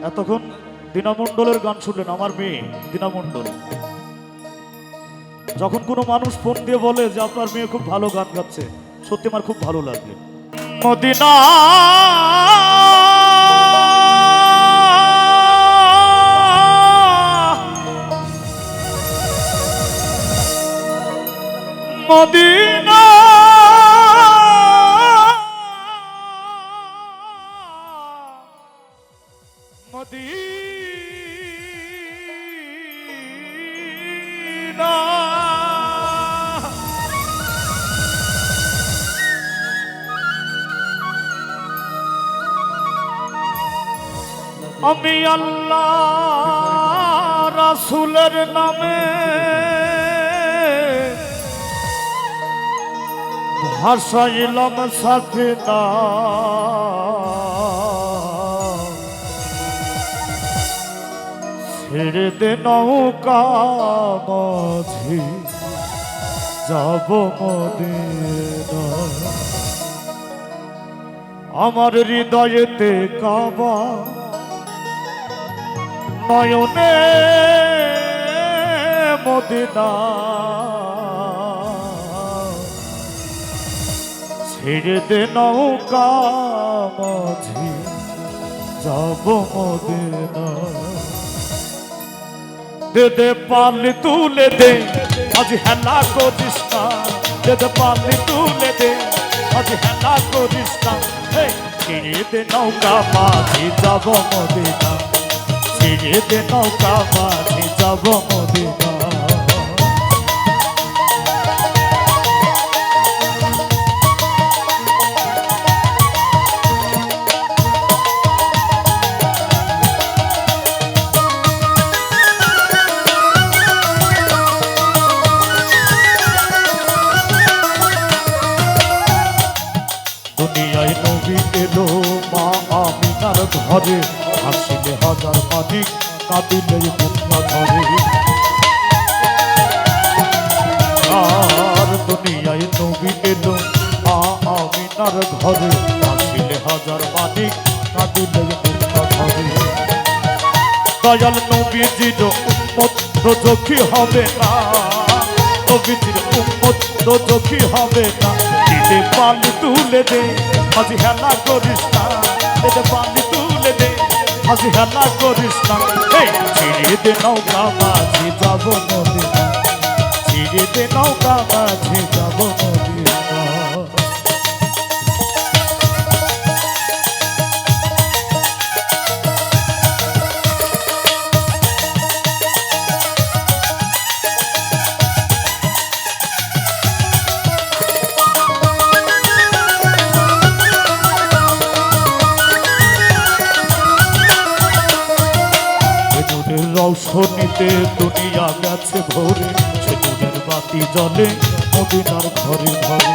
এতক্ষণ দীনা মণ্ডলের গান শুনলেন, আমার মেয়ে দীনা মণ্ডল। যখন কোনো মানুষ ফোন দিয়ে বলে যে আপনার মেয়ে খুব ভালো গান গাচ্ছে, সত্যি আমার খুব ভালো লাগে। মদিনা মদিনা মদিনা আমি আল্লাহ রাসূলের নামে ভাসাইলাম সাফিনা, ছেড়ে দে নৌকা মাঝি যাব মদিনা। আমার হৃদয়েতে কাবা, নয়নে মদিনা, ছেড়ে দে নৌকা মাঝি যাব মদিনা। দে দে পালি তুলে দে আজ হেলা করিস না, দে দে পালি তুলে দে আজ হেলা করিস না। ছেড়ে দে নৌকা মাঝি যাব মদিনা, ছেড়ে দে নৌকা মাঝি যাব মদিনা। দুনিয়ায় নবী এলো মা আমিনার ঘরে, হাসিলে হাজার মানিক কাঁদিলে মুক্তা ধরে। আর দুনিয়ায় নবী এলো মা আমিনার ঘরে, হাসিলে হাজার মানিক কাঁদিলে মুক্তা ধরে। দয়াল নবীজির উম্মত দোজখী হবে না, নবীজির উম্মত দোজখী হবে না। দিদে পানি তুলে দে হাজি হেলা করিস না, দিদে পানি তুলে দে হাজি হেলা করিস না। ছিড়ে দে নৌকা মাঝি যাব মদিনা, ছিড়ে দে নৌকা মাঝি যাব মদিনা। রৌশনীতে দুনিয়া গেছে ভরে, সে নূরের বাতি জ্বলে মদিনার ঘরে ঘরে।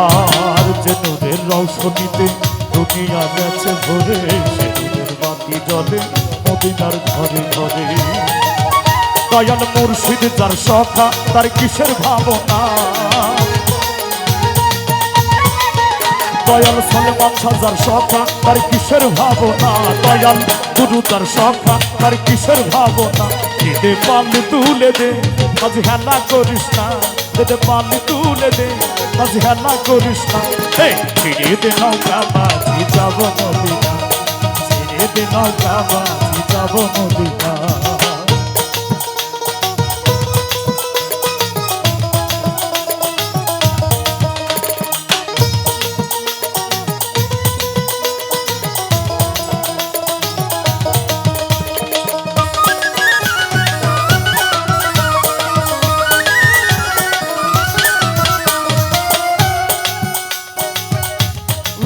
আর যে নূরের রৌশনীতে দুনিয়া গেছে ভরে, সে নূরের বাতি জ্বলে মদিনার ঘরে ঘরে। দয়াল মুর্শিদ যার সখা তার কিসের ভাবনা, দয়াল সলমান সাজার সখা তার কিসের ভাবনা, দয়াল গুরু তার সখা তার কিসের ভাবনা। দিদে পানি তুলে দে আজ হেলা করিস না, দিদে পানি তুলে দে আজ হেলা করিস না। ছিড়ে দে নৌকা মাঝি যাব মদিনা, ছিড়ে দে নৌকা মাঝি যাব মদিনা।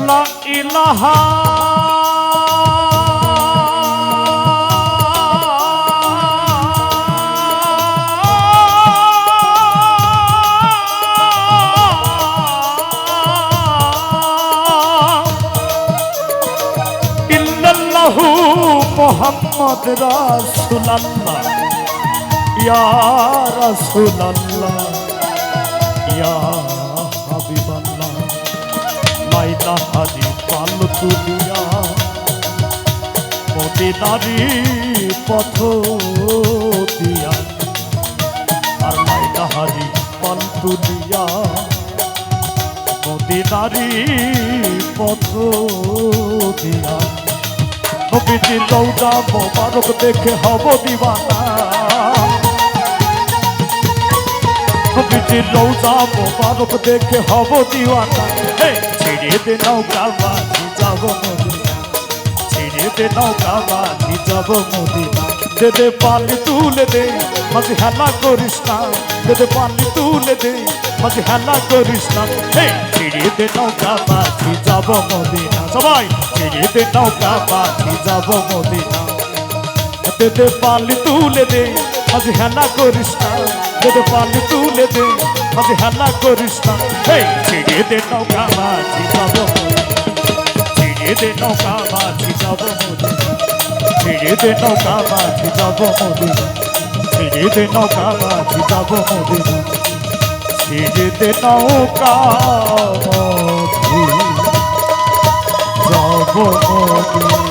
লা ইলাহা ইল্লাল্লাহু মুহাম্মদ রাসূলুল্লাহ, ইয়া রাসূলুল্লাহ, ইয়া হাবিবাল্লাহ। লাইলা হাজি পাল তুলিয়া মদিনারি পথ দিয়া আর লাইলাহারি পান্তুলিয়া মদিনারি পথ দিয়া নবীজি রওজা মোবারক দেখে হব দিওয়ানা নবীজি রওজা মোবারক দেখে হব দিওয়ানা ছেড়ে দে নৌকা বাজি যাব মদিনা ছেড়ে দে নৌকা বাজি যাব মদিনা দে দে পানি তুলে দে মাঝে হেলা করিস না দে দে পানি তুলে দে মাঝে হেলা করিস না ছেড়ে দে নৌকা বাজি যাব মদিনা সবাই ছেড়ে দে নৌকা বাজি যাব মদিনা দে দে পানি তুলে দে মাঝে হেলা করিস না দে দে পানি তুলে দে মাঝে হেলা করিস না ছেড়ে দে নৌকা বাজি যাব ছেড়ে দে নৌকা বাজি যাব মদিনা ছেড়ে দে নৌকা বাজি যাব মদিনা ছেড়ে দে নৌকা বাজি যাব মদিনা ছেড়ে দে নৌকা বাজি যাব মদিনা